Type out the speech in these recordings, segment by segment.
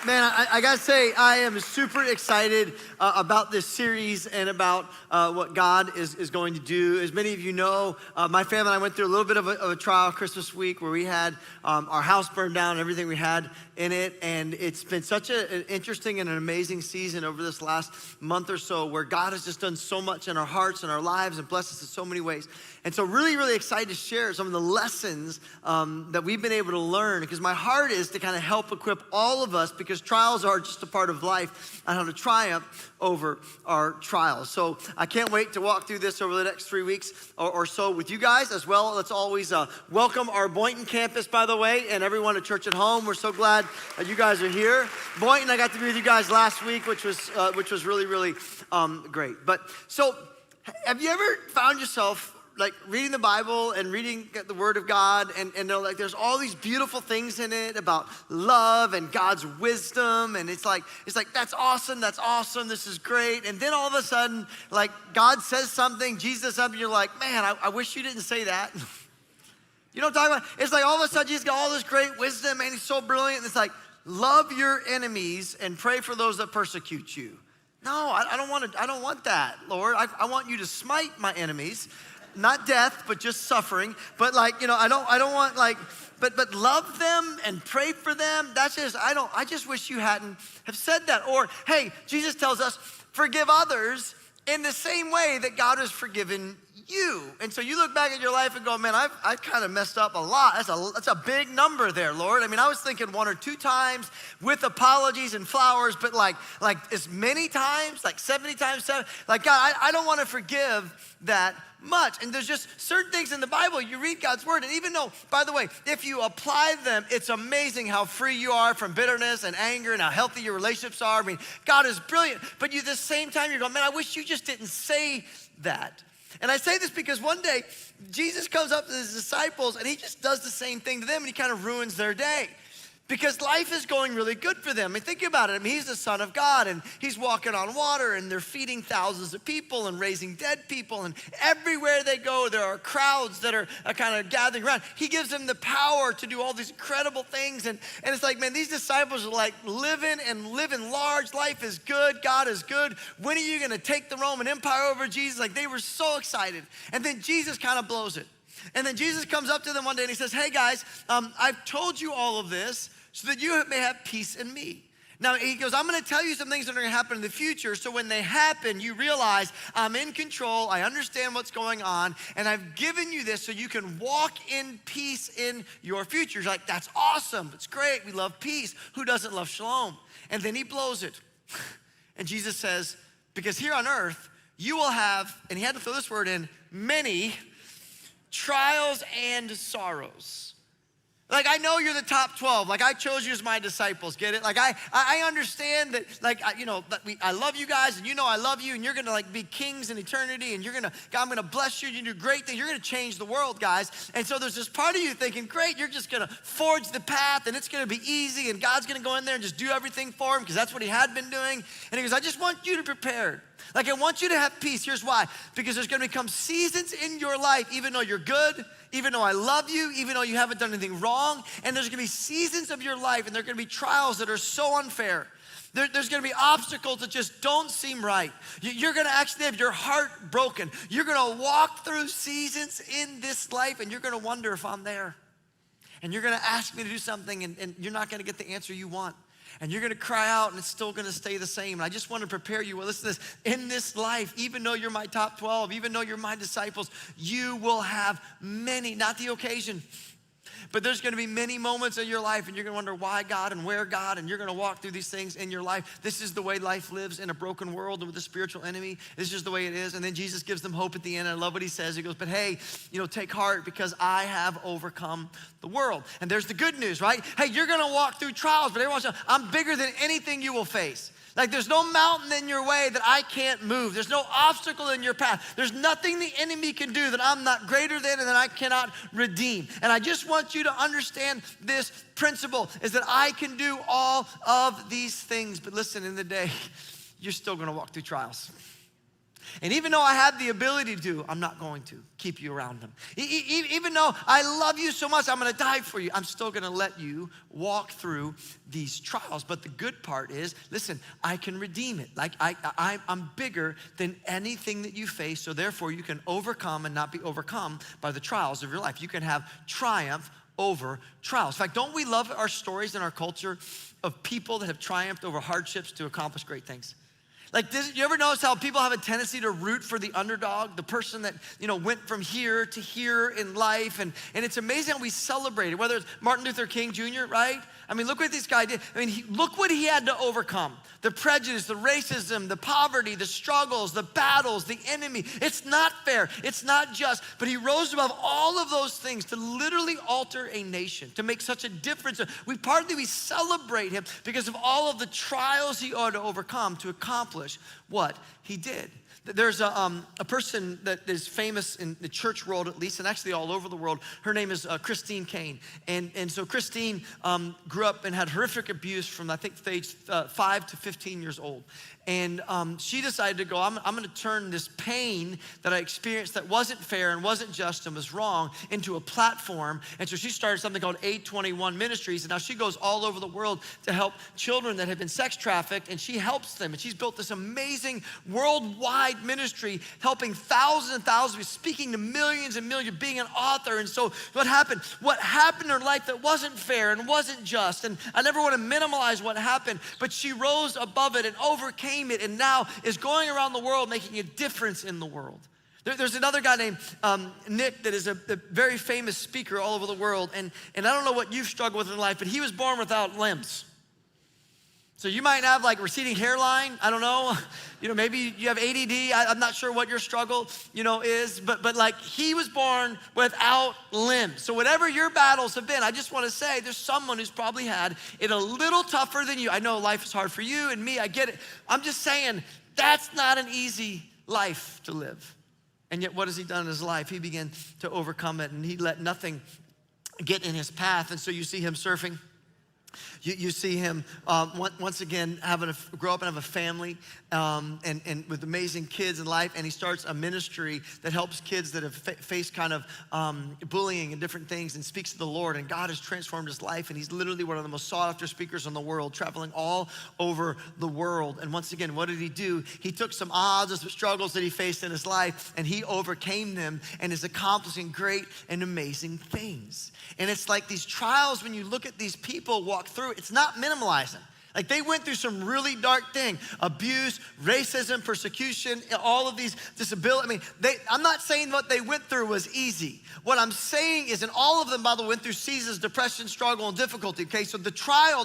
Man, I gotta say, I am super excited about this series and about what God is going to do. As many of you know, my family and I went through a little bit of a trial Christmas week where we had our house burned down and everything we had in it. And it's been such an interesting and an amazing season over this last month or so where God has just done so much in our hearts and our lives and blessed us in so many ways. And so really excited to share some of the lessons that we've been able to learn, because my heart is to kind of help equip all of us, because trials are just a part of life, on how to triumph over our trials. So I can't wait to walk through this over the next 3 weeks or so with you guys as well. Let's always welcome our Boynton campus, by the way, and everyone at Church at Home. We're so glad you guys are here. Boynton, I got to be with you guys last week, which was really great. But so have you ever found yourself like reading the Bible and reading the Word of God, and like there's all these beautiful things in it about love and God's wisdom, and it's like that's awesome, this is great. And then all of a sudden, like God says something, Jesus says something, you're like, man, I wish you didn't say that. You know what I'm talking about? It's like all of a sudden Jesus got all this great wisdom and he's so brilliant. And it's like, love your enemies and pray for those that persecute you. No, I don't want that, Lord. I want you to smite my enemies. Not death, but just suffering. But like, you know, I don't want like, but love them and pray for them. That's just, I just wish you hadn't have said that. Or, hey, Jesus tells us, forgive others in the same way that God has forgiven you. And so you look back at your life and go, man, I've kind of messed up a lot. That's a big number there, Lord. I mean, I was thinking 1 or 2 times with apologies and flowers, but like as many times, like 70 times 7. Like, God, I don't want to forgive that much. And there's just certain things in the Bible, you read God's word, and even though, by the way, if you apply them, it's amazing how free you are from bitterness and anger and how healthy your relationships are. I mean, God is brilliant, but you at the same time, you're going, man, I wish you just didn't say that. And I say this because one day, Jesus comes up to his disciples and he just does the same thing to them, and he kind of ruins their day. Because life is going really good for them. I mean, think about it. I mean, he's the Son of God, and he's walking on water, and they're feeding thousands of people and raising dead people. And everywhere they go, there are crowds that are kind of gathering around. He gives them the power to do all these incredible things. And it's like, man, these disciples are like living large. Life is good. God is good. When are you going to take the Roman Empire over, Jesus? Like, they were so excited. And then Jesus kind of blows it. And then Jesus comes up to them one day and he says, hey guys, I've told you all of this so that you may have peace in me. Now he goes, I'm gonna tell you some things that are gonna happen in the future, so when they happen, you realize I'm in control, I understand what's going on, and I've given you this so you can walk in peace in your future. You're like, that's awesome, it's great, we love peace. Who doesn't love shalom? And then he blows it. And Jesus says, because here on earth, you will have, and he had to throw this word in, many trials and sorrows. Like, I know you're the top 12. Like, I chose you as my disciples, get it? Like, I understand that, like, I love you guys, and you know I love you, and you're gonna, like, be kings in eternity, and God, I'm gonna bless you, and you do great things. You're gonna change the world, guys. And so there's this part of you thinking, great, you're just gonna forge the path, and it's gonna be easy, and God's gonna go in there and just do everything for him, because that's what he had been doing. And he goes, I just want you to prepare. Like, I want you to have peace. Here's why. Because there's gonna become seasons in your life, even though you're good, even though I love you, even though you haven't done anything wrong, and there's gonna be seasons of your life, and there are gonna be trials that are so unfair. There's gonna be obstacles that just don't seem right. You're gonna actually have your heart broken. You're gonna walk through seasons in this life, and you're gonna wonder if I'm there. And you're gonna ask me to do something, and you're not gonna get the answer you want. And you're gonna cry out and it's still gonna stay the same. And I just want to prepare you, well, listen to this, in this life, even though you're my top 12, even though you're my disciples, you will have many, not the occasion, but there's gonna be many moments in your life and you're gonna wonder why God and where God, and you're gonna walk through these things in your life. This is the way life lives in a broken world and with a spiritual enemy. This is the way it is. And then Jesus gives them hope at the end. I love what he says. He goes, but hey, take heart because I have overcome the world. And there's the good news, right? Hey, you're gonna walk through trials, but everyone's saying, I'm bigger than anything you will face. Like, there's no mountain in your way that I can't move. There's no obstacle in your path. There's nothing the enemy can do that I'm not greater than and that I cannot redeem. And I just want you to understand this principle, is that I can do all of these things. But listen, in the day, you're still gonna walk through trials. And even though I have the ability to, I'm not going to keep you around them. Even though I love you so much, I'm gonna die for you, I'm still gonna let you walk through these trials. But the good part is, listen, I can redeem it. Like I'm bigger than anything that you face, so therefore you can overcome and not be overcome by the trials of your life. You can have triumph over trials. In fact, don't we love our stories in our culture of people that have triumphed over hardships to accomplish great things? Like, you ever notice how people have a tendency to root for the underdog, the person that, went from here to here in life? And it's amazing how we celebrate it, whether it's Martin Luther King Jr., right? I mean, look what this guy did. I mean, look what he had to overcome. The prejudice, the racism, the poverty, the struggles, the battles, the enemy. It's not fair, it's not just, but he rose above all of those things to literally alter a nation, to make such a difference. We celebrate him because of all of the trials he ought to overcome to accomplish what he did. There's a person that is famous in the church world, at least, and actually all over the world. Her name is Christine Caine. And so Christine grew up and had horrific abuse from, I think, age 5 to 15 years old. And she decided to go, I'm gonna turn this pain that I experienced that wasn't fair and wasn't just and was wrong into a platform. And so she started something called 821 Ministries. And now she goes all over the world to help children that have been sex trafficked, and she helps them. And she's built this amazing worldwide ministry, helping thousands and thousands, speaking to millions and millions, being an author. And so what happened in her life that wasn't fair and wasn't just, and I never want to minimize what happened, but she rose above it and overcame it, and now is going around the world making a difference in the world. There's another guy named Nick that is a very famous speaker all over the world, and I don't know what you've struggled with in life, but he was born without limbs. So you might have like receding hairline, I don't know. Maybe you have ADD, I'm not sure what your struggle, is, but like he was born without limbs. So whatever your battles have been, I just wanna say there's someone who's probably had it a little tougher than you. I know life is hard for you and me, I get it. I'm just saying that's not an easy life to live. And yet what has he done in his life? He began to overcome it, and he let nothing get in his path. And so you see him surfing. You see him once again grow up and have a family and with amazing kids in life, and he starts a ministry that helps kids that have faced kind of bullying and different things, and speaks to the Lord, and God has transformed his life, and he's literally one of the most sought after speakers in the world, traveling all over the world. And once again, what did he do? He took some odds and some struggles that he faced in his life, and he overcame them and is accomplishing great and amazing things. And it's like these trials, when you look at these people walk through, it's not minimalizing. Like they went through some really dark thing, abuse, racism, persecution, all of these disabilities. I'm not saying what they went through was easy. What I'm saying is, and all of them, by the way, went through seasons, depression, struggle, and difficulty, okay? So the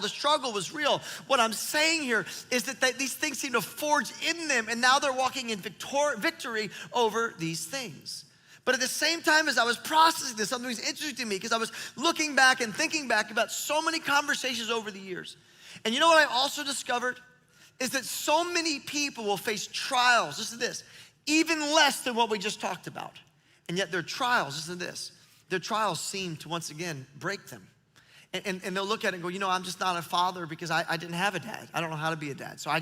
struggle was real. What I'm saying here is that these things seem to forge in them, and now they're walking in victory over these things. But at the same time as I was processing this, something was interesting to me because I was looking back and thinking back about so many conversations over the years. And you know what I also discovered? Is that so many people will face trials, listen to this, even less than what we just talked about. And yet their trials, listen to this, their trials seem to once again break them. And they'll look at it and go, I'm just not a father because I didn't have a dad. I don't know how to be a dad. So I've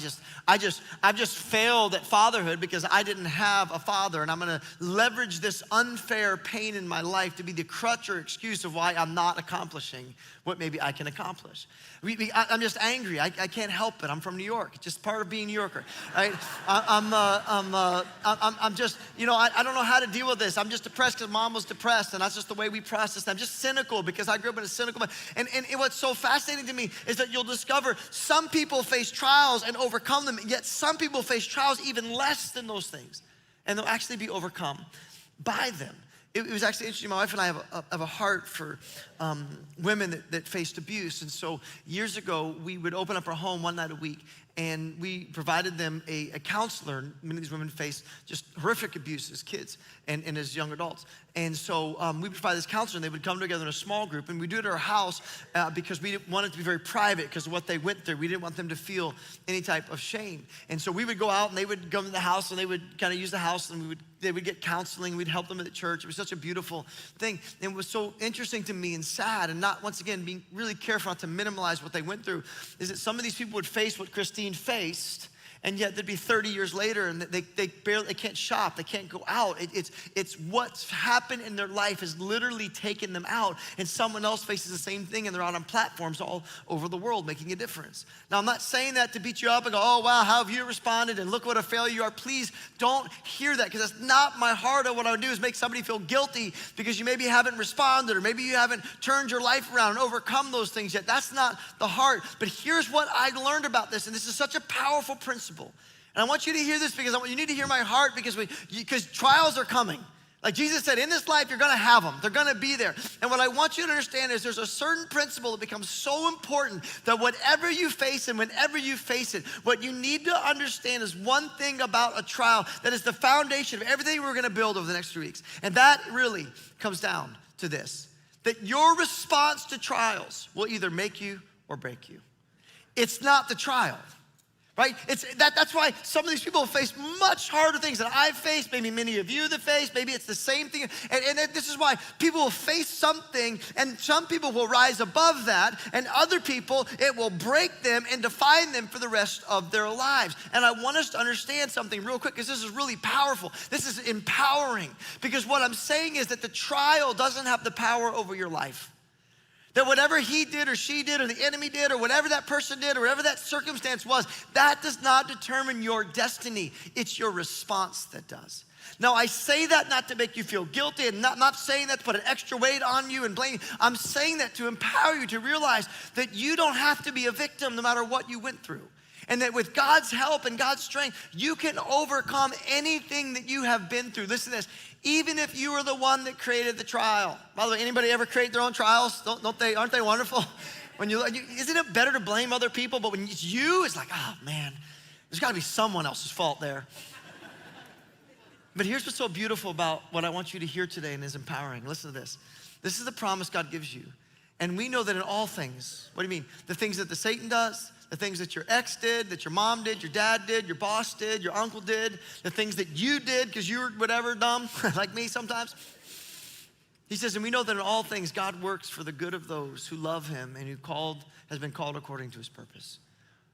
just failed at fatherhood because I didn't have a father. And I'm gonna leverage this unfair pain in my life to be the crutch or excuse of why I'm not accomplishing what maybe I can accomplish. I'm just angry. I can't help it. I'm from New York. It's just part of being a New Yorker. Right? I'm just, I don't know how to deal with this. I'm just depressed because mom was depressed, and that's just the way we process it. I'm just cynical because I grew up in a cynical. And what's so fascinating to me is that you'll discover some people face trials and overcome them, yet some people face trials even less than those things, and they'll actually be overcome by them. It was actually interesting. My wife and I have a heart for women that faced abuse. And so years ago, we would open up our home one night a week, and we provided them a counselor. Many of these women faced just horrific abuse as kids and as young adults. And so we provided this counselor, and they would come together in a small group, and we do it at our house because we didn't want it to be very private because of what they went through. We didn't want them to feel any type of shame. And so we would go out, and they would come to the house, and they would kind of use the house, and they would get counseling. We'd help them at the church. It was such a beautiful thing. And it was so interesting to me and sad, and not, once again, being really careful not to minimize what they went through, is that some of these people would face what Christine faced, And yet they'd be 30 years later and they can't shop, they can't go out. It's what's happened in their life has literally taken them out, and someone else faces the same thing and they're out on platforms all over the world making a difference. Now I'm not saying that to beat you up and go, oh wow, how have you responded and look what a failure you are. Please don't hear that, because that's not my heart. Of what I would do is make somebody feel guilty because you maybe haven't responded or maybe you haven't turned your life around and overcome those things yet. That's not the heart. But here's what I learned about this, and this is such a powerful principle. And I want you to hear this because you need to hear my heart, because trials are coming. Like Jesus said, in this life, you're gonna have them. They're gonna be there. And what I want you to understand is there's a certain principle that becomes so important that whatever you face and whenever you face it, what you need to understand is one thing about a trial that is the foundation of everything we're gonna build over the next 3 weeks. And that really comes down to this, that your response to trials will either make you or break you. It's not the trial. Right? That's why some of these people face much harder things than I've faced, maybe many of you that face, maybe it's the same thing. And this is why people will face something, and some people will rise above that, and other people, it will break them and define them for the rest of their lives. And I want us to understand something real quick, because this is really powerful. This is empowering, because what I'm saying is that the trial doesn't have the power over your life. That whatever he did or she did or the enemy did or whatever that person did or whatever that circumstance was, that does not determine your destiny. It's your response that does. Now, I say that not to make you feel guilty, and not saying that to put an extra weight on you and blame you. I'm saying that to empower you to realize that you don't have to be a victim no matter what you went through. And that with God's help and God's strength, you can overcome anything that you have been through. Listen to this. Even if you were the one that created the trial. By the way, anybody ever create their own trials? Aren't they wonderful? Isn't it better to blame other people? But when it's you, it's like, oh man, there's gotta be someone else's fault there. But here's what's so beautiful about what I want you to hear today and is empowering. Listen to this. This is the promise God gives you. And we know that in all things, what do you mean? The things that the Satan does, the things that your ex did, that your mom did, your dad did, your boss did, your uncle did, the things that you did because you were whatever dumb, like me sometimes. He says, and we know that in all things, God works for the good of those who love him and who has been called according to his purpose.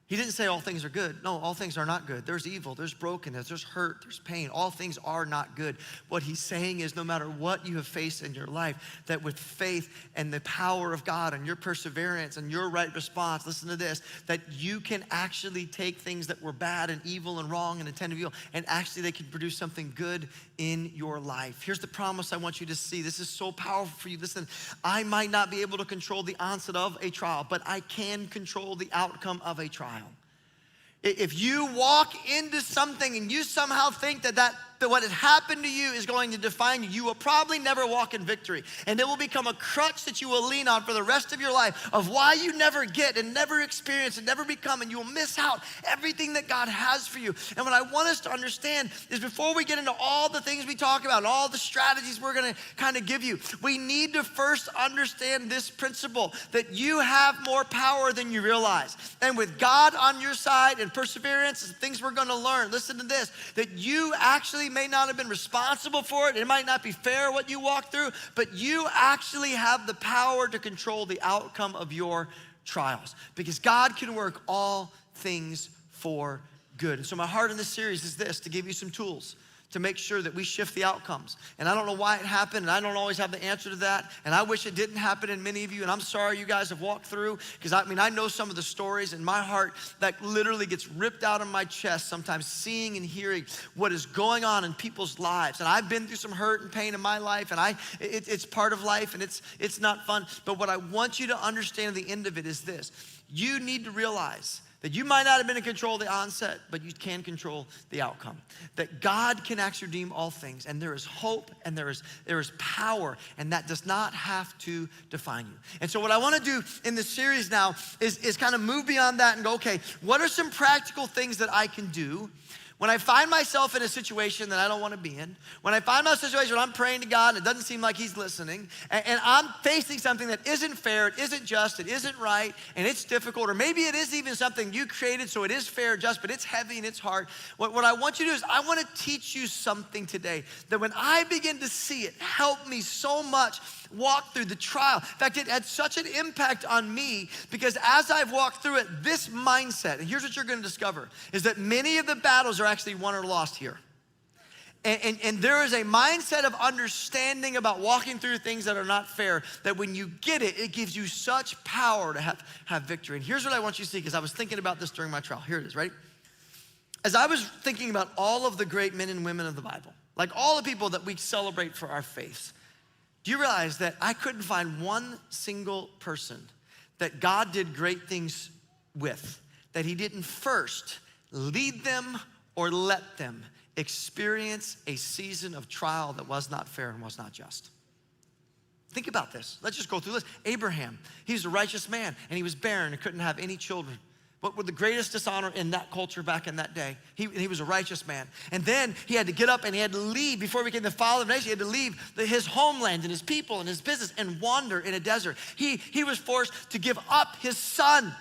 He didn't say all things are good. No, all things are not good. There's evil, there's brokenness, there's hurt, there's pain. All things are not good. What he's saying is no matter what you have faced in your life, that with faith and the power of God and your perseverance and your right response, listen to this, that you can actually take things that were bad and evil and wrong and intended evil, and actually they can produce something good in your life. Here's the promise I want you to see. This is so powerful for you. Listen, I might not be able to control the onset of a trial, but I can control the outcome of a trial. If you walk into something and you somehow think that what has happened to you is going to define you, you will probably never walk in victory. And it will become a crutch that you will lean on for the rest of your life of why you never get and never experience and never become, and you will miss out everything that God has for you. And what I want us to understand is before we get into all the things we talk about, all the strategies we're gonna kind of give you, we need to first understand this principle that you have more power than you realize. And with God on your side and perseverance and things we're gonna learn, listen to this, that you actually may not have been responsible for it. It might not be fair what you walk through, but you actually have the power to control the outcome of your trials, because God can work all things for good. And so my heart in this series is this, to give you some tools to make sure that we shift the outcomes. And I don't know why it happened, and I don't always have the answer to that, and I wish it didn't happen in many of you, and I'm sorry you guys have walked through, because I know some of the stories in my heart that literally gets ripped out of my chest sometimes, seeing and hearing what is going on in people's lives. And I've been through some hurt and pain in my life, and it's part of life, and it's not fun. But what I want you to understand at the end of it is this: you need to realize that you might not have been in control of the onset, but you can control the outcome. That God can actually redeem all things, and there is hope, and there is power, and that does not have to define you. And so what I wanna do in this series now is kind of move beyond that and go, okay, what are some practical things that I can do when I find myself in a situation that I don't want to be in, when I find myself in a situation where I'm praying to God and it doesn't seem like he's listening, and I'm facing something that isn't fair, it isn't just, it isn't right, and it's difficult, or maybe it is even something you created so it is fair, just, but it's heavy and it's hard. What I want you to do is I want to teach you something today that when I begin to see it help me so much walk through the trial. In fact, it had such an impact on me because as I've walked through it, this mindset, and here's what you're gonna discover, is that many of the battles are actually won or lost here. And there is a mindset of understanding about walking through things that are not fair, that when you get it, it gives you such power to have victory. And here's what I want you to see, because I was thinking about this during my trial. Here it is, ready? As I was thinking about all of the great men and women of the Bible, like all the people that we celebrate for our faiths, do you realize that I couldn't find one single person that God did great things with, that he didn't first lead them or let them experience a season of trial that was not fair and was not just? Think about this. Let's just go through this. Abraham, he was a righteous man and he was barren and couldn't have any children. What with the greatest dishonor in that culture back in that day. He was a righteous man. And then he had to get up and he had to leave. Before he became the father of nations, he had to leave his homeland and his people and his business and wander in a desert. He was forced to give up his son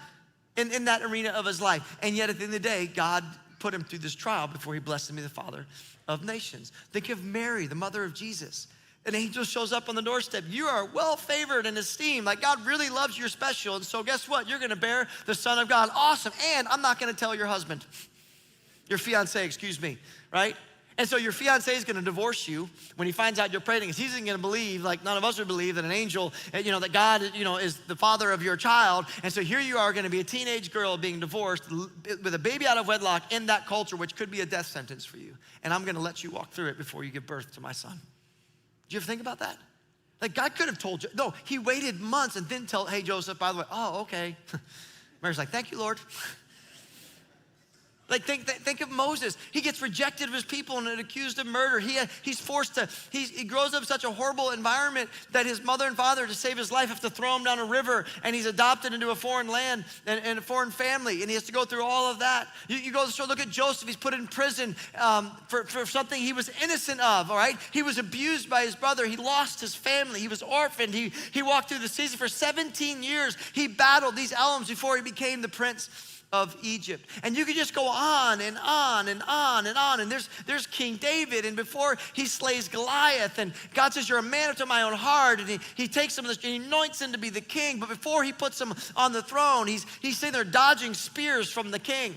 in that arena of his life. And yet at the end of the day, God put him through this trial before he blessed him to be the father of nations. Think of Mary, the mother of Jesus. An angel shows up on the doorstep. You are well favored and esteemed. Like God really loves you, you're special. And so guess what? You're gonna bear the Son of God. Awesome. And I'm not gonna tell your husband, your fiance, excuse me, right? And so your fiance is gonna divorce you when he finds out you're pregnant, because he's gonna believe, like none of us would believe, that an angel, that God, is the father of your child. And so here you are gonna be a teenage girl being divorced with a baby out of wedlock in that culture, which could be a death sentence for you. And I'm gonna let you walk through it before you give birth to my son. Did you ever think about that? Like God could have told you. No, he waited months and didn't tell, hey, Joseph, by the way, oh, okay. Mary's like, thank you, Lord. Like think of Moses. He gets rejected of his people and accused of murder. He's forced to, he grows up in such a horrible environment that his mother and father, to save his life, have to throw him down a river, and he's adopted into a foreign land and a foreign family, and he has to go through all of that. You go so look at Joseph. He's put in prison for something he was innocent of, all right? He was abused by his brother. He lost his family. He was orphaned. He walked through the season for 17 years. He battled these elements before he became the prince of Egypt. And you could just go on and on and on and on. And there's King David, and before he slays Goliath, and God says, you're a man after my own heart, and he takes him and he anoints him to be the king. But before he puts him on the throne, he's sitting there dodging spears from the king.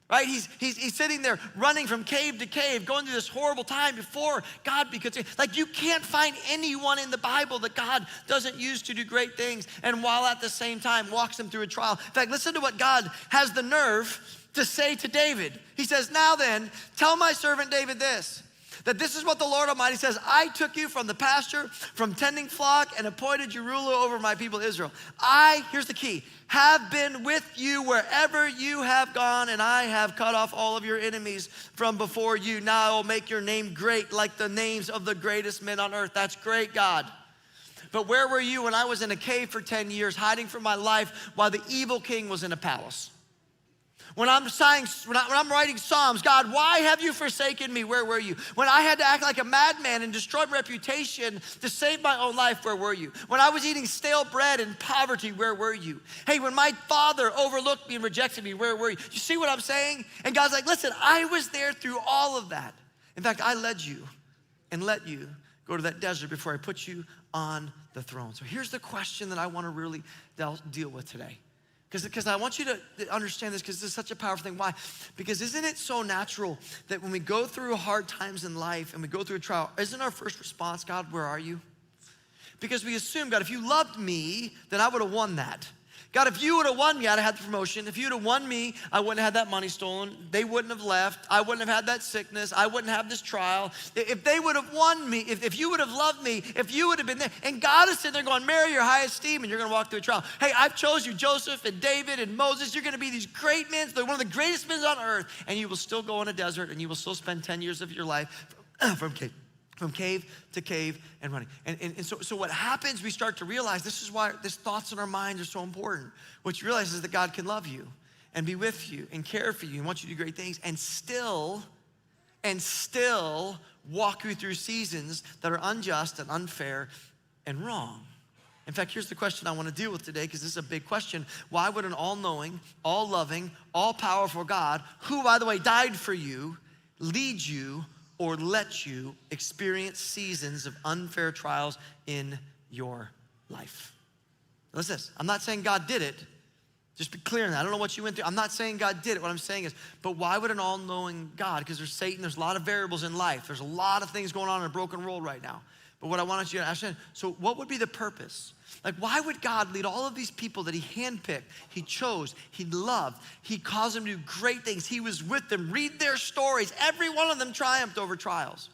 Right? He's sitting there running from cave to cave, going through this horrible time before God becomes, like you can't find anyone in the Bible that God doesn't use to do great things, and while at the same time walks him through a trial. In fact, listen to what God has the nerve to say to David. He says, now then, tell my servant David this, that this is what the Lord Almighty says, I took you from the pasture, from tending flock, and appointed you ruler over my people Israel. Here's the key, have been with you wherever you have gone, and I have cut off all of your enemies from before you. Now I will make your name great like the names of the greatest men on earth. That's great, God. But where were you when I was in a cave for 10 years, hiding from my life while the evil king was in a palace? When I'm writing Psalms, God, why have you forsaken me? Where were you? When I had to act like a madman and destroy my reputation to save my own life, where were you? When I was eating stale bread in poverty, where were you? Hey, when my father overlooked me and rejected me, where were you? You see what I'm saying? And God's like, listen, I was there through all of that. In fact, I led you and let you go to that desert before I put you on the throne. So here's the question that I want to really deal with today. Because I want you to understand this, because this is such a powerful thing. Why? Because isn't it so natural that when we go through hard times in life and we go through a trial, isn't our first response, God, where are you? Because we assume, God, if you loved me, then I would have won that. God, if you would have won me, I'd have had the promotion. If you'd have won me, I wouldn't have had that money stolen. They wouldn't have left. I wouldn't have had that sickness. I wouldn't have this trial. If they would have won me, if you would have loved me, if you would have been there. And God is sitting there going, Mary, your high esteem, and you're gonna walk through a trial. Hey, I've chose you, Joseph and David and Moses. You're gonna be these great men. They're one of the greatest men on earth. And you will still go in a desert, and you will still spend 10 years of your life from cave to cave and running. And so what happens, we start to realize, this is why these thoughts in our minds are so important. What you realize is that God can love you and be with you and care for you and want you to do great things and still walk you through seasons that are unjust and unfair and wrong. In fact, here's the question I want to deal with today, because this is a big question. Why would an all-knowing, all-loving, all-powerful God, who, by the way, died for you, lead you or let you experience seasons of unfair trials in your life. Listen, I'm not saying God did it. Just be clear on that. I don't know what you went through. I'm not saying God did it. What I'm saying is, but why would an all-knowing God, because there's Satan, there's a lot of variables in life. There's a lot of things going on in a broken world right now. But what I want you to understand, so what would be the purpose? Like, why would God lead all of these people that he handpicked, he chose, he loved, he caused them to do great things, he was with them, read their stories, every one of them triumphed over trials.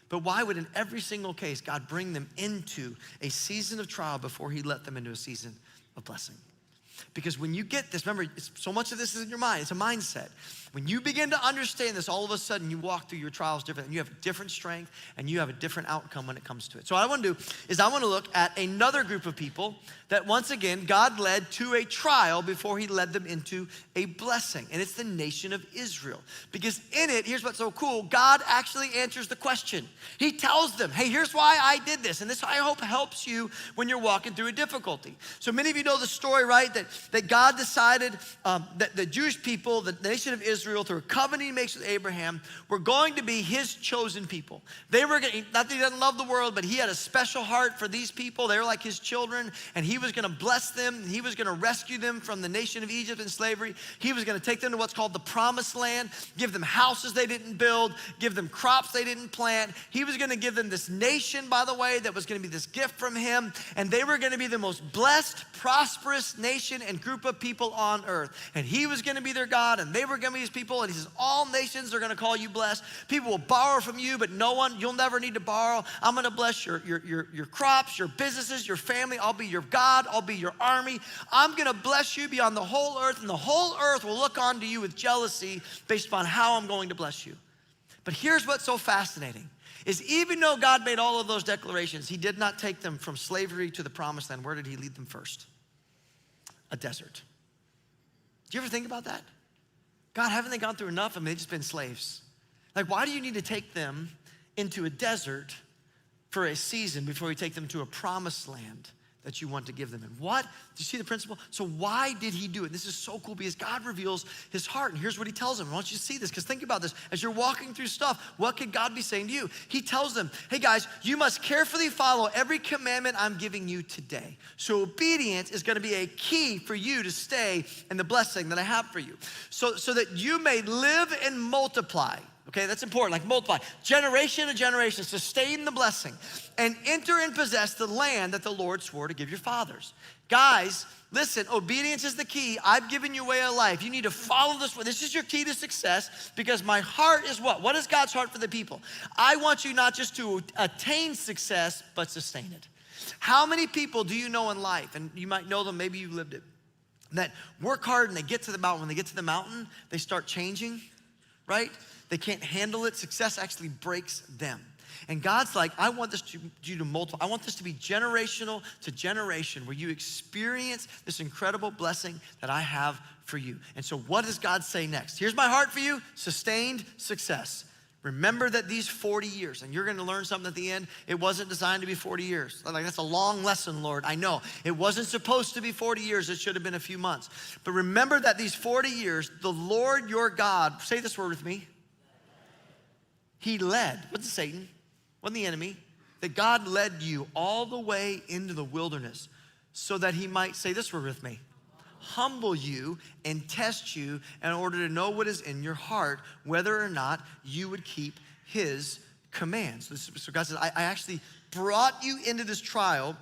But why would in every single case God bring them into a season of trial before he let them into a season of blessing? Because when you get this, remember, so much of this is in your mind, it's a mindset. When you begin to understand this, all of a sudden you walk through your trials different, and you have different strength, and you have a different outcome when it comes to it. So what I want to do is I want to look at another group of people that once again, God led to a trial before he led them into a blessing. And it's the nation of Israel. Because in it, here's what's so cool, God actually answers the question. He tells them, hey, here's why I did this. And this, I hope, helps you when you're walking through a difficulty. So many of you know the story, right? That God decided that the Jewish people, the nation of Israel, through a covenant he makes with Abraham, were going to be his chosen people. They were, not that he doesn't love the world, but he had a special heart for these people. They were like his children, and he was gonna bless them. He was gonna rescue them from the nation of Egypt and slavery. He was gonna take them to what's called the promised land, give them houses they didn't build, give them crops they didn't plant. He was gonna give them this nation, by the way, that was gonna be this gift from him, and they were gonna be the most blessed, prosperous nation and group of people on earth. And he was gonna be their God, and they were gonna be his people, and he says, all nations are gonna call you blessed. People will borrow from you, but you'll never need to borrow. I'm gonna bless your crops, your businesses, your family. I'll be your God, I'll be your army. I'm gonna bless you beyond the whole earth, and the whole earth will look on to you with jealousy based upon how I'm going to bless you. But here's what's so fascinating, is even though God made all of those declarations, he did not take them from slavery to the promised land. Where did he lead them first? A desert. Do you ever think about that? God, haven't they gone through enough? I mean, they've just been slaves. Like, why do you need to take them into a desert for a season before you take them to a promised land that you want to give them? And what? Do you see the principle? So why did he do it? This is so cool because God reveals his heart. And here's what he tells them. I want you to see this, because think about this. As you're walking through stuff, what could God be saying to you? He tells them, hey guys, you must carefully follow every commandment I'm giving you today. So obedience is gonna be a key for you to stay in the blessing that I have for you. So that you may live and multiply. Okay, that's important, like multiply. Generation to generation, sustain the blessing, and enter and possess the land that the Lord swore to give your fathers. Guys, listen, obedience is the key. I've given you a way of life. You need to follow this way. This is your key to success, because my heart is what? What is God's heart for the people? I want you not just to attain success, but sustain it. How many people do you know in life, and you might know them, maybe you've lived it, that work hard and they get to the mountain. When they get to the mountain, they start changing, right? They can't handle it. Success actually breaks them. And God's like, I want you to multiply. I want this to be generational to generation, where you experience this incredible blessing that I have for you. And so what does God say next? Here's my heart for you, sustained success. Remember that these 40 years, and you're gonna learn something at the end, it wasn't designed to be 40 years. Like, that's a long lesson, Lord, I know. It wasn't supposed to be 40 years, it should have been a few months. But remember that these 40 years, the Lord your God, say this word with me, he led, wasn't Satan, wasn't the enemy, that God led you all the way into the wilderness so that he might, say this word with me, humble you and test you in order to know what is in your heart, whether or not you would keep his commands. So God says, I actually brought you into this trial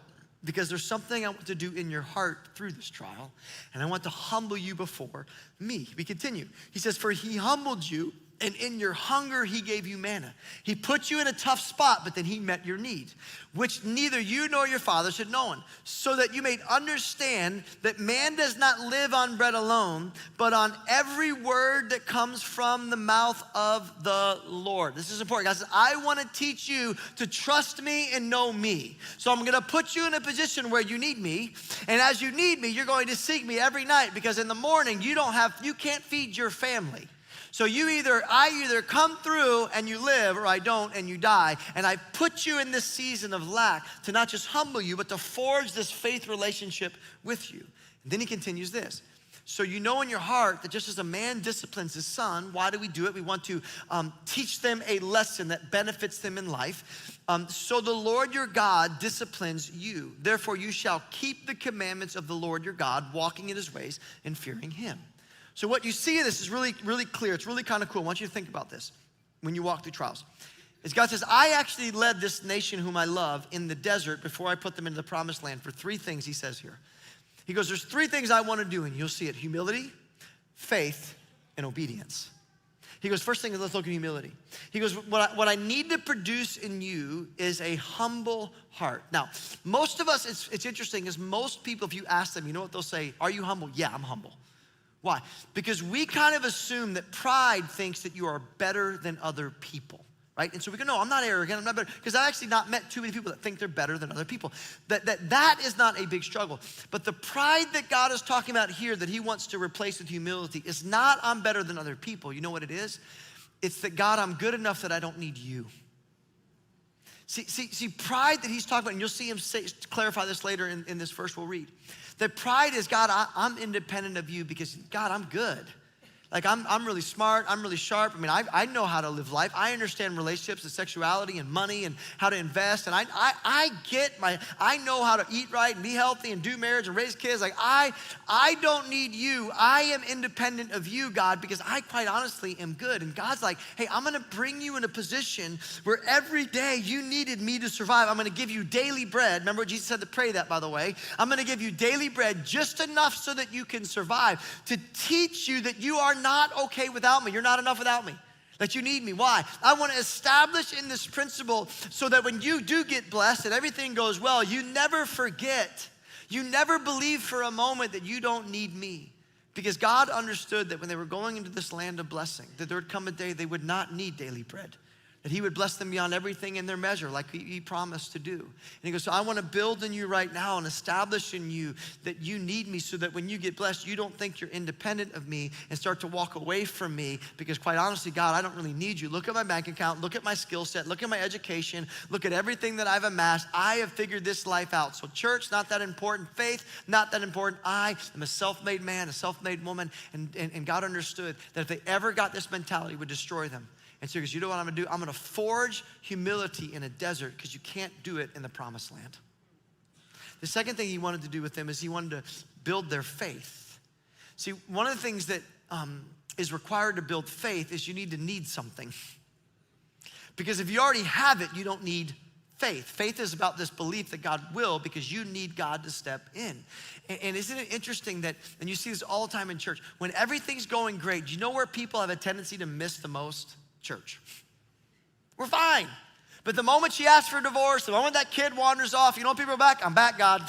because there's something I want to do in your heart through this trial, and I want to humble you before me. We continue. He says, for he humbled you, and in your hunger, he gave you manna. He put you in a tough spot, but then he met your need, which neither you nor your fathers had known, so that you may understand that man does not live on bread alone, but on every word that comes from the mouth of the Lord. This is important. God says, I want to teach you to trust me and know me. So I'm going to put you in a position where you need me, and as you need me, you're going to seek me every night, because in the morning, you can't feed your family. So I either come through and you live, or I don't and you die. And I put you in this season of lack to not just humble you, but to forge this faith relationship with you. And then he continues this. So you know in your heart that just as a man disciplines his son, why do we do it? We want to teach them a lesson that benefits them in life. So the Lord your God disciplines you. Therefore you shall keep the commandments of the Lord your God, walking in his ways and fearing him. So what you see in this is really, really clear. It's really kind of cool. I want you to think about this when you walk through trials. As God says, I actually led this nation whom I love in the desert before I put them into the promised land for 3 things he says here. He goes, there's 3 things I want to do, and you'll see it: humility, faith, and obedience. He goes, first thing is, let's look at humility. He goes, what I need to produce in you is a humble heart. Now, most of us, it's interesting, is most people, if you ask them, you know what they'll say? Are you humble? Yeah, I'm humble. Why? Because we kind of assume that pride thinks that you are better than other people. Right? And so we go, no, I'm not arrogant, I'm not better. Because I've actually not met too many people that think they're better than other people. That is not a big struggle. But the pride that God is talking about here that he wants to replace with humility is not I'm better than other people. You know what it is? It's that, God, I'm good enough that I don't need you. See, pride that he's talking about, and you'll see him clarify this later in this verse we'll read. That pride is, God, I'm independent of you because, God, I'm good. Like I'm really smart, I'm really sharp. I mean, I know how to live life. I understand relationships and sexuality and money and how to invest. And I know how to eat right and be healthy and do marriage and raise kids. Like I don't need you. I am independent of you, God, because I quite honestly am good. And God's like, hey, I'm gonna bring you in a position where every day you needed me to survive. I'm gonna give you daily bread. Remember what Jesus said to pray that, by the way. I'm gonna give you daily bread, just enough so that you can survive, to teach you that you are not okay without me. You're not enough without me. That you need me. Why? I want to establish in this principle so that when you do get blessed and everything goes well, you never forget. You never believe for a moment that you don't need me. Because God understood that when they were going into this land of blessing, that there would come a day they would not need daily bread. That he would bless them beyond everything in their measure, like he promised to do. And he goes, so I want to build in you right now and establish in you that you need me, so that when you get blessed, you don't think you're independent of me and start to walk away from me, because quite honestly, God, I don't really need you. Look at my bank account, look at my skill set, look at my education, look at everything that I've amassed. I have figured this life out. So church, not that important. Faith, not that important. I am a self-made man, a self-made woman, and God understood that if they ever got this mentality, it would destroy them. And so he goes, you know what I'm gonna do? I'm gonna forge humility in a desert, because you can't do it in the promised land. The second thing he wanted to do with them is he wanted to build their faith. See, one of the things that is required to build faith is you need something. Because if you already have it, you don't need faith. Faith is about this belief that God will, because you need God to step in. And isn't it interesting that, and you see this all the time in church, when everything's going great, do you know where people have a tendency to miss the most? Church. We're fine. But the moment she asks for a divorce, the moment that kid wanders off, you know, people are back. I'm back, God.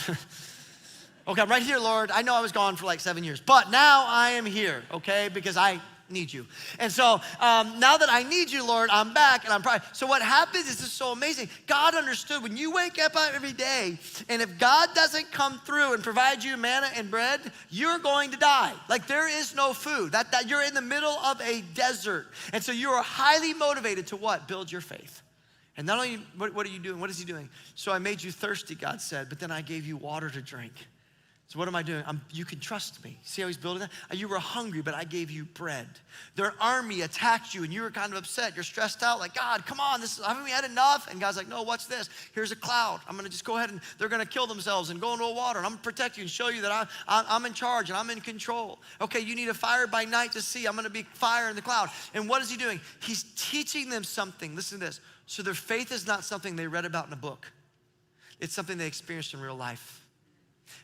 Okay, I'm right here, Lord. I know I was gone for like 7 years, but now I am here, okay, because I need you. And so now that I need you, Lord, I'm back and I'm proud. So what happens is, this is so amazing. God understood when you wake up every day, and if God doesn't come through and provide you manna and bread, you're going to die. Like there is no food. That you're in the middle of a desert. And so you are highly motivated to what? Build your faith. And not only, what are you doing? What is he doing? So I made you thirsty, God said, but then I gave you water to drink. So what am I doing? You can trust me. See how he's building that? You were hungry, but I gave you bread. Their army attacked you, and you were kind of upset. You're stressed out, like, God, come on, haven't we had enough? And God's like, no, what's this? Here's a cloud. I'm gonna just go ahead, and they're gonna kill themselves and go into the water, and I'm gonna protect you and show you that I'm in charge and I'm in control. Okay, you need a fire by night to see. I'm gonna be fire in the cloud. And what is he doing? He's teaching them something. Listen to this. So their faith is not something they read about in a book. It's something they experienced in real life.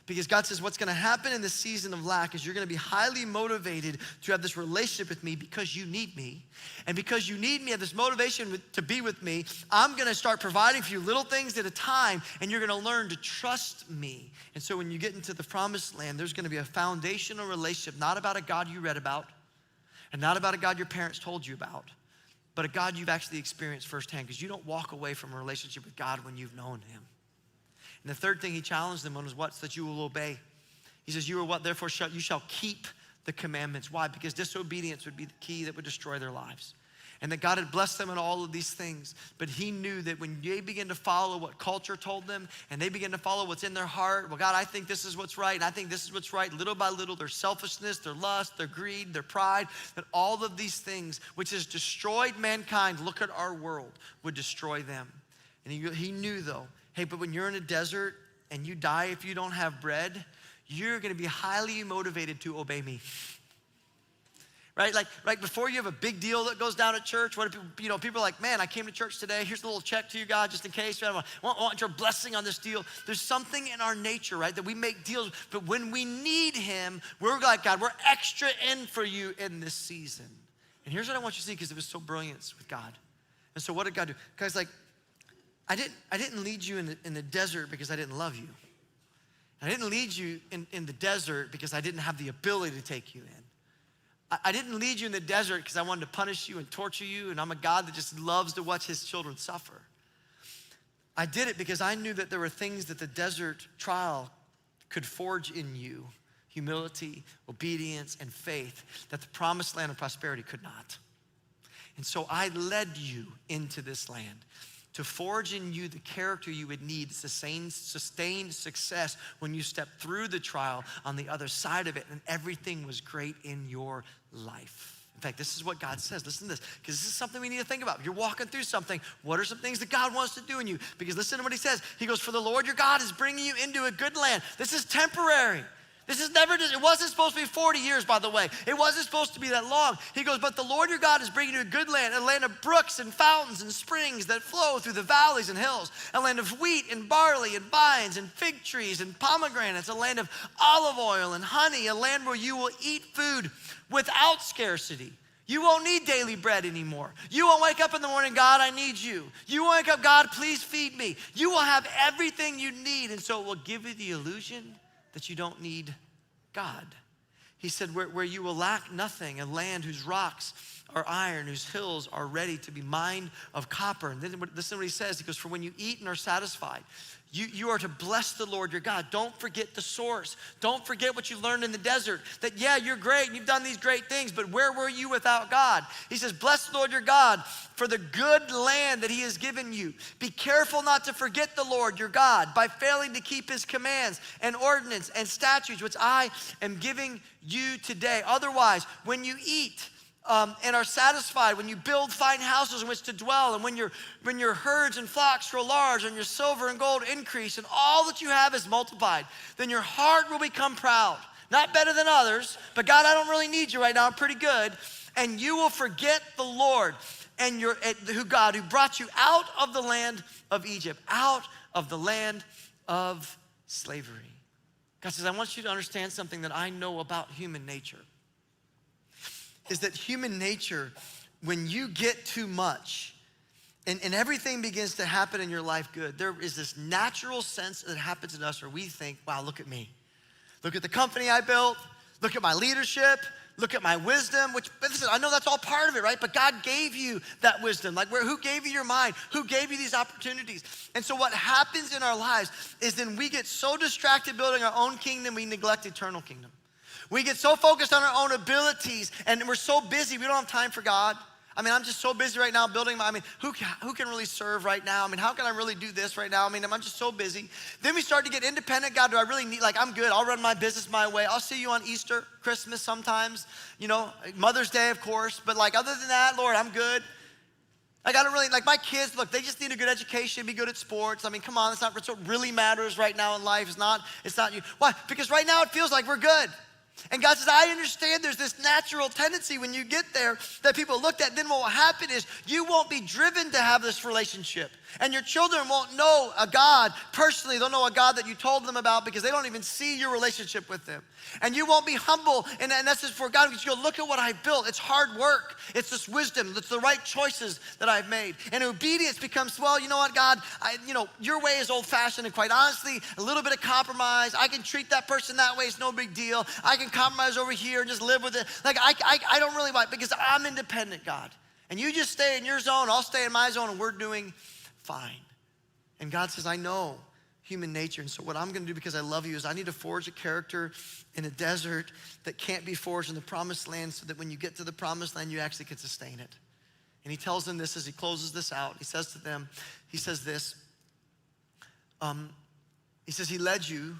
Because God says what's gonna happen in this season of lack is you're gonna be highly motivated to have this relationship with me because you need me. And because you need me, have this motivation to be with me, I'm gonna start providing for you little things at a time, and you're gonna learn to trust me. And so when you get into the promised land, there's gonna be a foundational relationship, not about a God you read about, and not about a God your parents told you about, but a God you've actually experienced firsthand, because you don't walk away from a relationship with God when you've known him. And the third thing he challenged them on was what? So that you will obey. He says, you are what? Therefore you shall keep the commandments. Why? Because disobedience would be the key that would destroy their lives. and that God had blessed them in all of these things. But he knew that when they began to follow what culture told them, and they began to follow what's in their heart, well, God, I think this is what's right, and I think this is what's right, little by little, their selfishness, their lust, their greed, their pride, that all of these things, which has destroyed mankind, look at our world, would destroy them. And he knew though, hey, but when you're in a desert and you die if you don't have bread, you're gonna be highly motivated to obey me. Right, like before you have a big deal that goes down at church, what if people are like, man, I came to church today, here's a little check to you, God, just in case, I want your blessing on this deal. There's something in our nature, right, that we make deals, but when we need him, we're like, God, we're extra in for you in this season. And here's what I want you to see, because it was so brilliant with God. And so what did God do? God's like, I didn't lead you in the desert because I didn't love you. I didn't lead you in the desert because I didn't have the ability to take you in. I didn't lead you in the desert because I wanted to punish you and torture you, and I'm a God that just loves to watch his children suffer. I did it because I knew that there were things that the desert trial could forge in you: humility, obedience, and faith, that the promised land of prosperity could not. And so I led you into this land to forge in you the character you would need to sustain success when you step through the trial on the other side of it, and everything was great in your life. In fact, this is what God says. Listen to this, because this is something we need to think about. If you're walking through something, what are some things that God wants to do in you? Because listen to what he says. He goes, for the Lord your God is bringing you into a good land. This is temporary. This is never, it wasn't supposed to be 40 years, by the way. It wasn't supposed to be that long. He goes, but the Lord your God is bringing you a good land, a land of brooks and fountains and springs that flow through the valleys and hills, a land of wheat and barley and vines and fig trees and pomegranates, a land of olive oil and honey, a land where you will eat food without scarcity. You won't need daily bread anymore. You won't wake up in the morning, God, I need you. You won't wake up, God, please feed me. You will have everything you need, and so it will give you the illusion that you don't need God. He said, where you will lack nothing, a land whose rocks are iron, whose hills are ready to be mined of copper. And then listen to what he says. He goes, for when you eat and are satisfied, you are to bless the Lord your God. Don't forget the source. Don't forget what you learned in the desert. That, yeah, you're great and you've done these great things, but where were you without God? He says, bless the Lord your God for the good land that he has given you. Be careful not to forget the Lord your God by failing to keep his commands and ordinance and statutes, which I am giving you today. Otherwise, when you eat and are satisfied, when you build fine houses in which to dwell, and when your herds and flocks grow large, and your silver and gold increase, and all that you have is multiplied, then your heart will become proud. Not better than others, but God, I don't really need you right now, I'm pretty good. And you will forget the Lord and who brought you out of the land of Egypt, out of the land of slavery. God says, I want you to understand something that I know about human nature. Is that human nature, when you get too much and everything begins to happen in your life good, there is this natural sense that happens in us where we think, wow, look at me. Look at the company I built. Look at my leadership. Look at my wisdom, which, listen, I know that's all part of it, right? But God gave you that wisdom. Like, who gave you your mind? Who gave you these opportunities? And so what happens in our lives is then we get so distracted building our own kingdom, we neglect eternal kingdom. We get so focused on our own abilities, and we're so busy, we don't have time for God. I mean, I'm just so busy right now building who can really serve right now? I mean, how can I really do this right now? I mean, I'm just so busy. Then we start to get independent. God, do I really need, I'm good. I'll run my business my way. I'll see you on Easter, Christmas sometimes, Mother's Day, of course. But other than that, Lord, I'm good. I gotta really, my kids, look, they just need a good education, be good at sports. I mean, come on, that's not what really matters right now in life. It's not you. Why? Because right now it feels like we're good. And God says, I understand there's this natural tendency when you get there that people looked at. Then what will happen is you won't be driven to have this relationship. And your children won't know a God personally. They'll know a God that you told them about because they don't even see your relationship with them. And you won't be humble in essence for God because you go, look at what I built. It's hard work. It's this wisdom. It's the right choices that I've made. And obedience becomes, well, you know what, God, your way is old fashioned, and quite honestly, a little bit of compromise. I can treat that person that way. It's no big deal. I can compromise over here and just live with it. I don't really want, because I'm independent, God. And you just stay in your zone, I'll stay in my zone, and we're doing fine. And God says, I know human nature. And so what I'm gonna do, because I love you, is I need to forge a character in a desert that can't be forged in the promised land, so that when you get to the promised land, you actually can sustain it. And he tells them this as he closes this out. He says to them, he says this, he says, he led you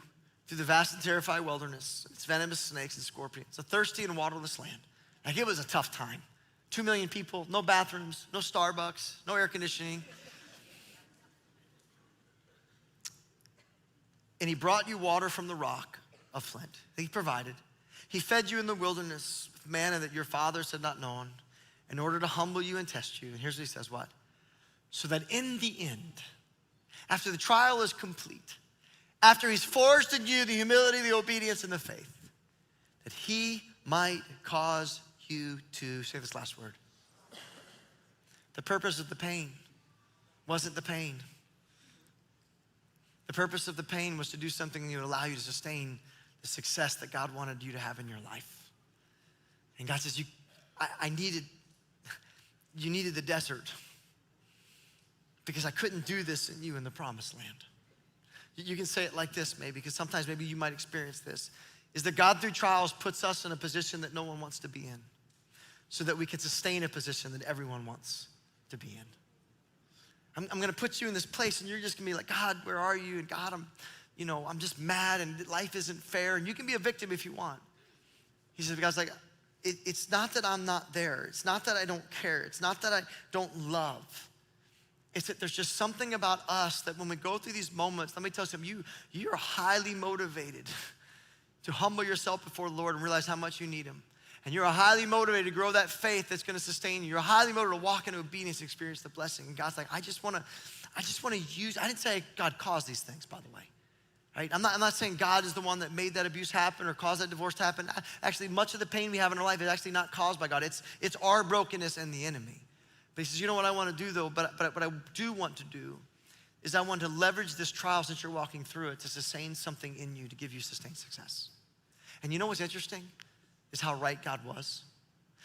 through the vast and terrifying wilderness, its venomous snakes and scorpions, a thirsty and waterless land. Like, it was a tough time. 2 million people, no bathrooms, no Starbucks, no air conditioning. And he brought you water from the rock of flint. He provided. He fed you in the wilderness with manna that your fathers had not known, in order to humble you and test you. And here's what he says, what? So that in the end, after the trial is complete, after he's forged in you the humility, the obedience, and the faith, that he might cause you to, say this last word. The purpose of the pain wasn't the pain. The purpose of the pain was to do something that would allow you to sustain the success that God wanted you to have in your life. And God says, you needed the desert because I couldn't do this in you in the promised land. You can say it like this maybe, because sometimes maybe you might experience this, is that God through trials puts us in a position that no one wants to be in so that we can sustain a position that everyone wants to be in. I'm gonna put you in this place and you're just gonna be like, God, where are you? And God, I'm just mad and life isn't fair. And you can be a victim if you want. He says, God's like, it's not that I'm not there. It's not that I don't care. It's not that I don't love. It's that there's just something about us that when we go through these moments, let me tell you something, you're highly motivated to humble yourself before the Lord and realize how much you need him. And you're highly motivated to grow that faith that's gonna sustain you. You're highly motivated to walk into obedience and experience the blessing. And God's like, I just wanna use, I didn't say God caused these things, by the way. Right? I'm not saying God is the one that made that abuse happen or caused that divorce to happen. Actually, much of the pain we have in our life is actually not caused by God. It's our brokenness and the enemy. But he says, you know what I want to do though, but what I do want to do is I want to leverage this trial since you're walking through it to sustain something in you, to give you sustained success. And you know what's interesting is how right God was.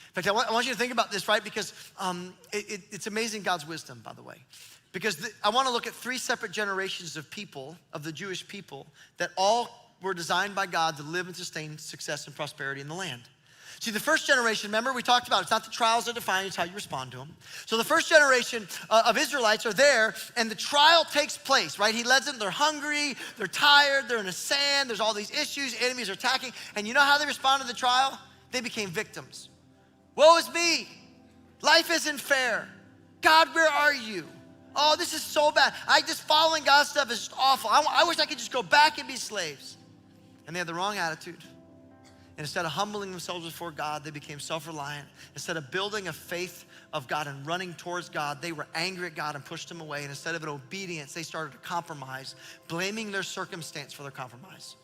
In fact, I want you to think about this, right? Because it's amazing God's wisdom, by the way. Because I want to look at 3 separate generations of people, of the Jewish people, that all were designed by God to live and sustain success and prosperity in the land. See, the first generation, remember we talked about, it's not the trials that define you, it's how you respond to them. So the first generation of Israelites are there and the trial takes place, right? He led them, they're hungry, they're tired, they're in the sand, there's all these issues, enemies are attacking. And you know how they responded to the trial? They became victims. Woe is me, life isn't fair. God, where are you? Oh, this is so bad. Just following God's stuff is just awful. I wish I could just go back and be slaves. And they had the wrong attitude. And instead of humbling themselves before God, they became self-reliant. Instead of building a faith of God and running towards God, they were angry at God and pushed him away. And instead of an obedience, they started to compromise, blaming their circumstance for their compromise.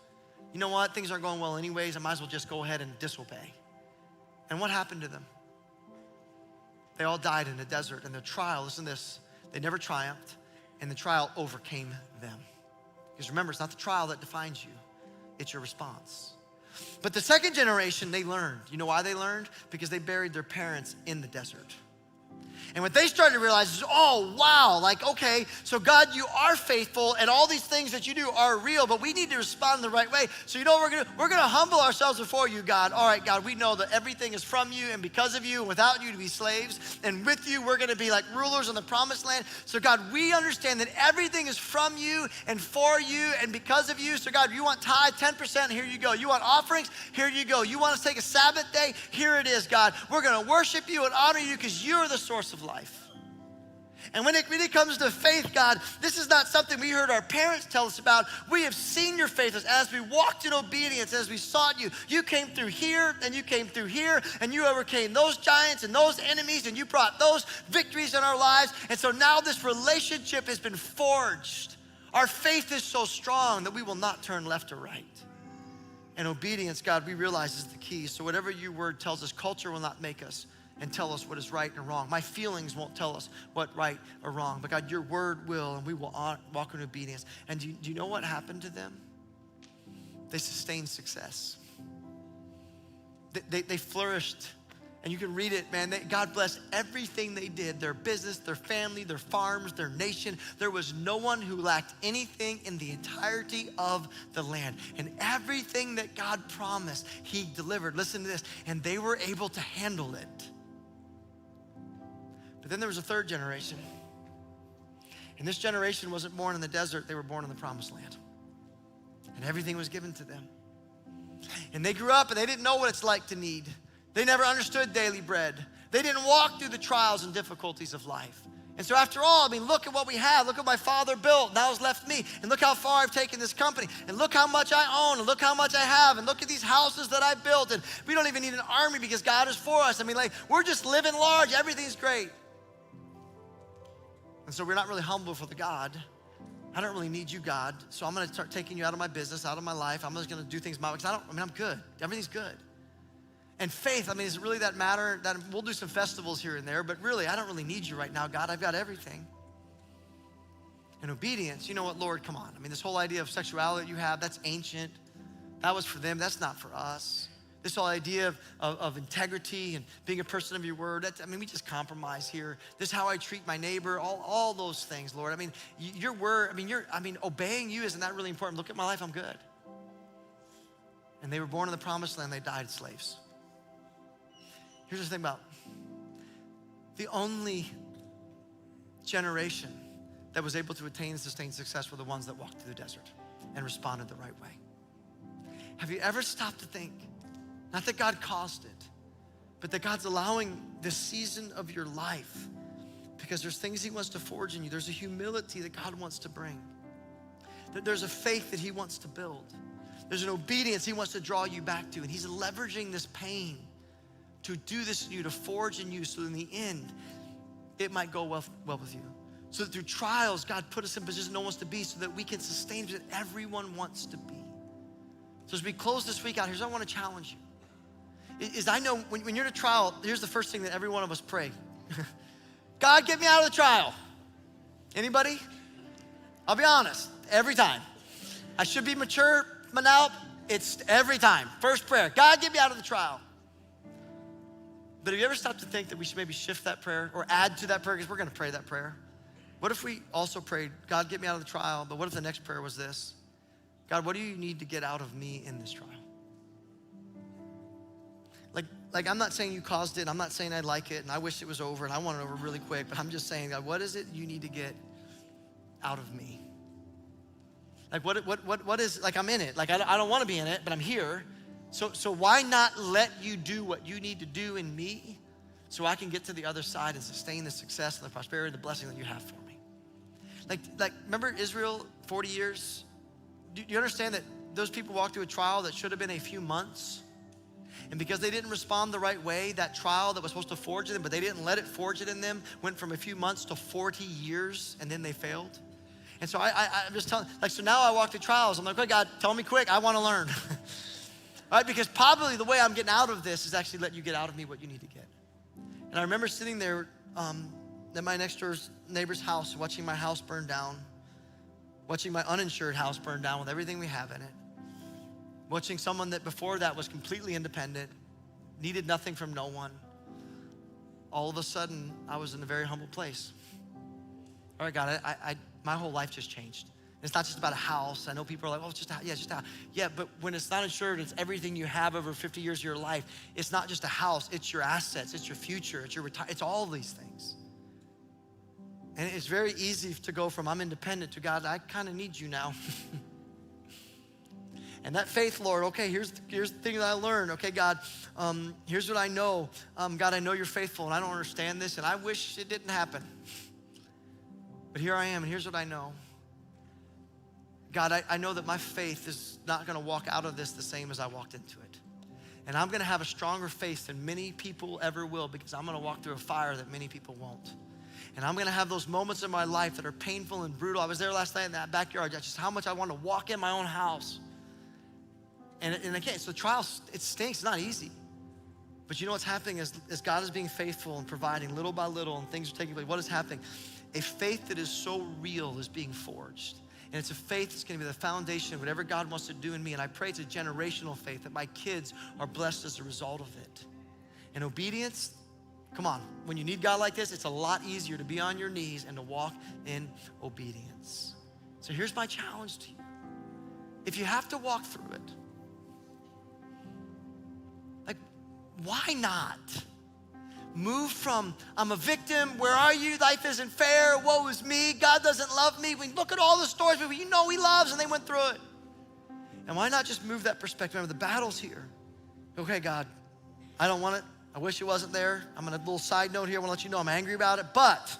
You know what? Things aren't going well anyways. I might as well just go ahead and disobey. And what happened to them? They all died in the desert. And the trial, listen to this, they never triumphed, and the trial overcame them. Because remember, it's not the trial that defines you, it's your response. But the second generation, they learned. You know why they learned? Because they buried their parents in the desert. And what they started to realize is, oh, wow, like, okay, so God, you are faithful and all these things that you do are real, but we need to respond the right way. So you know what we're gonna do? We're gonna humble ourselves before you, God. All right, God, we know that everything is from you and because of you and without you to be slaves. And with you, we're gonna be like rulers in the promised land. So God, we understand that everything is from you and for you and because of you. So God, you want tithe, 10%, here you go. You want offerings, here you go. You want us to take a Sabbath day, here it is, God. We're gonna worship you and honor you because you're the source of life. And when it comes to faith, God, this is not something we heard our parents tell us about. We have seen your faithfulness as we walked in obedience, as we sought you. You came through here and you came through here and you overcame those giants and those enemies and you brought those victories in our lives. And so now this relationship has been forged. Our faith is so strong that we will not turn left or right. And obedience, God, we realize is the key. So whatever your word tells us, culture will not make us and tell us what is right and wrong. My feelings won't tell us what right or wrong, but God, your word will, and we will walk in obedience. And do you know what happened to them? They sustained success. They flourished, and you can read it, man. God blessed everything they did, their business, their family, their farms, their nation. There was no one who lacked anything in the entirety of the land. And everything that God promised, he delivered. Listen to this, and they were able to handle it But then there was a third generation. And this generation wasn't born in the desert, they were born in the promised land. And everything was given to them. And they grew up and they didn't know what it's like to need. They never understood daily bread. They didn't walk through the trials and difficulties of life. And so after all, look at what we have. Look what my father built. Now it's left me. And look how far I've taken this company. And look how much I own. And look how much I have. And look at these houses that I built. And we don't even need an army because God is for us. We're just living large. Everything's great. And so we're not really humble for the God. I don't really need you, God. So I'm going to start taking you out of my business, out of my life. I'm just going to do things my way. Because I'm good. Everything's good. And faith, does it really that matter? That we'll do some festivals here and there, but really, I don't really need you right now, God. I've got everything. And obedience, you know what, Lord, come on. This whole idea of sexuality you have, that's ancient. That was for them. That's not for us. This whole idea of integrity and being a person of your word, we just compromise here. This is how I treat my neighbor, all those things, Lord. Your word, obeying you, isn't that really important? Look at my life, I'm good. And they were born in the promised land, they died slaves. Here's the thing about the only generation that was able to attain and sustain success were the ones that walked through the desert and responded the right way. Have you ever stopped to think, not that God caused it, but that God's allowing this season of your life because there's things he wants to forge in you. There's a humility that God wants to bring. There's a faith that he wants to build. There's an obedience he wants to draw you back to, and he's leveraging this pain to do this in you, to forge in you, so in the end, it might go well with you. So that through trials, God put us in position no one wants to be so that we can sustain what everyone wants to be. So as we close this week out, here's what I want to challenge you. I know when you're in a trial, here's the first thing that every one of us pray. God, get me out of the trial. Anybody? I'll be honest, every time. I should be mature, but now it's every time. First prayer, God, get me out of the trial. But have you ever stopped to think that we should maybe shift that prayer or add to that prayer? Because we're going to pray that prayer. What if we also prayed, God, get me out of the trial, but what if the next prayer was this? God, what do you need to get out of me in this trial? Like I'm not saying you caused it. I'm not saying I like it and I wish it was over and I want it over really quick, but I'm just saying, God, what is it you need to get out of me? Like what is, like I'm in it. Like I don't want to be in it, but I'm here. So why not let you do what you need to do in me so I can get to the other side and sustain the success and the prosperity and the blessing that you have for me? Like remember Israel, 40 years? Do you understand that those people walked through a trial that should have been a few months? And because they didn't respond the right way, that trial that was supposed to forge in them, but they didn't let it forge it in them, went from a few months to 40 years, and then they failed. And so I'm just telling, so now I walk through trials. I'm like, okay, God, tell me quick, I want to learn. All right, because probably the way I'm getting out of this is actually let you get out of me what you need to get. And I remember sitting there at my next door neighbor's house, watching my house burn down, watching my uninsured house burn down with everything we have in it, watching someone that before that was completely independent, needed nothing from no one. All of a sudden, I was in a very humble place. All right, God, my whole life just changed. It's not just about a house. I know people are like, oh, it's just a house. Yeah, it's just a house. Yeah, but when it's not insured, it's everything you have over 50 years of your life. It's not just a house. It's your assets. It's your future. It's your it's all these things. And it's very easy to go from I'm independent to God, I kind of need you now. And that faith, Lord, okay, here's the thing that I learned. Okay, God, here's what I know. God, I know you're faithful and I don't understand this and I wish it didn't happen. But here I am and here's what I know. God, I know that my faith is not gonna walk out of this the same as I walked into it. And I'm gonna have a stronger faith than many people ever will because I'm gonna walk through a fire that many people won't. And I'm gonna have those moments in my life that are painful and brutal. I was there last night in that backyard, just how much I want to walk in my own house. And again, so trials, it stinks, it's not easy. But you know what's happening is God is being faithful and providing little by little and things are taking place. What is happening? A faith that is so real is being forged. And it's a faith that's gonna be the foundation of whatever God wants to do in me. And I pray it's a generational faith that my kids are blessed as a result of it. And obedience, come on, when you need God like this, it's a lot easier to be on your knees and to walk in obedience. So here's my challenge to you. If you have to walk through it, like, why not? move from, I'm a victim, where are you? Life isn't fair, woe is me, God doesn't love me. We look at all the stories where you know he loves and they went through it. And why not just move that perspective? Remember, the battle's here. Okay, God, I don't want it. I wish it wasn't there. I'm gonna, a little side note here, I wanna let you know I'm angry about it, but,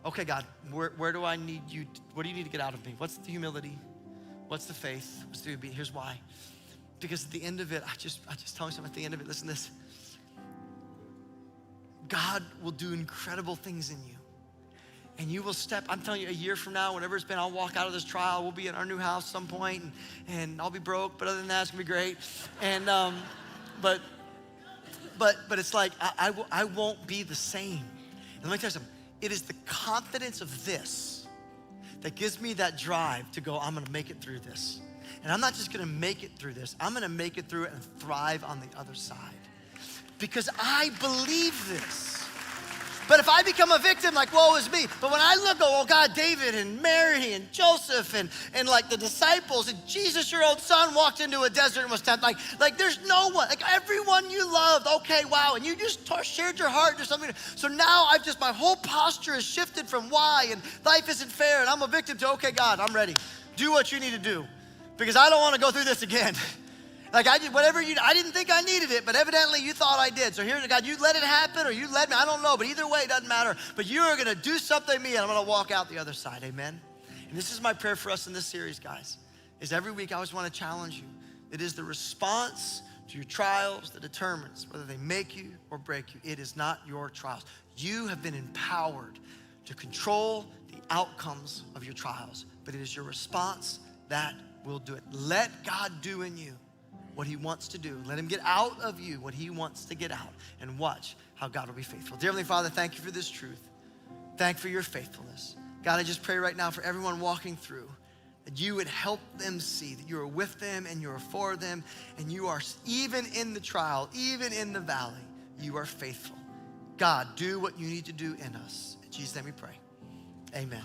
okay, God, where do I need you, what do you need to get out of me? What's the humility? What's the faith? What's the obedience? Here's why. Because at the end of it, I just tell you something at the end of it, listen to this. God will do incredible things in you. And you will step, I'm telling you, a year from now, whatever it's been, I'll walk out of this trial. We'll be in our new house some point, and I'll be broke, but other than that, it's gonna be great. And, but it's like, I won't be the same. And let me tell you something, it is the confidence of this that gives me that drive to go, I'm gonna make it through this. And I'm not just gonna make it through this, I'm gonna make it through it and thrive on the other side. Because I believe this. But if I become a victim, like, woe is me. But when I look, oh God, David and Mary and Joseph and like the disciples and Jesus, your own son, walked into a desert and was tempted. Like there's no one, like everyone you loved, okay, wow. And you just shared your heart to something. So now my whole posture has shifted from why and life isn't fair and I'm a victim to, okay, God, I'm ready. Do what you need to do. Because I don't want to go through this again. Like I didn't think I needed it, but evidently you thought I did. So here, God, you let it happen or you led me, I don't know, but either way, it doesn't matter. But you are gonna do something to me and I'm gonna walk out the other side, amen? And this is my prayer for us in this series, guys, is every week I always wanna challenge you. It is the response to your trials that determines whether they make you or break you. It is not your trials. You have been empowered to control the outcomes of your trials, but it is your response that will do it. Let God do in you what he wants to do. Let him get out of you what he wants to get out, and watch how God will be faithful. Dear Heavenly Father, thank you for this truth. Thank you for your faithfulness. God, I just pray right now for everyone walking through that you would help them see that you are with them and you are for them, and you are, even in the trial, even in the valley, you are faithful. God, do what you need to do in us. In Jesus' name we pray, amen.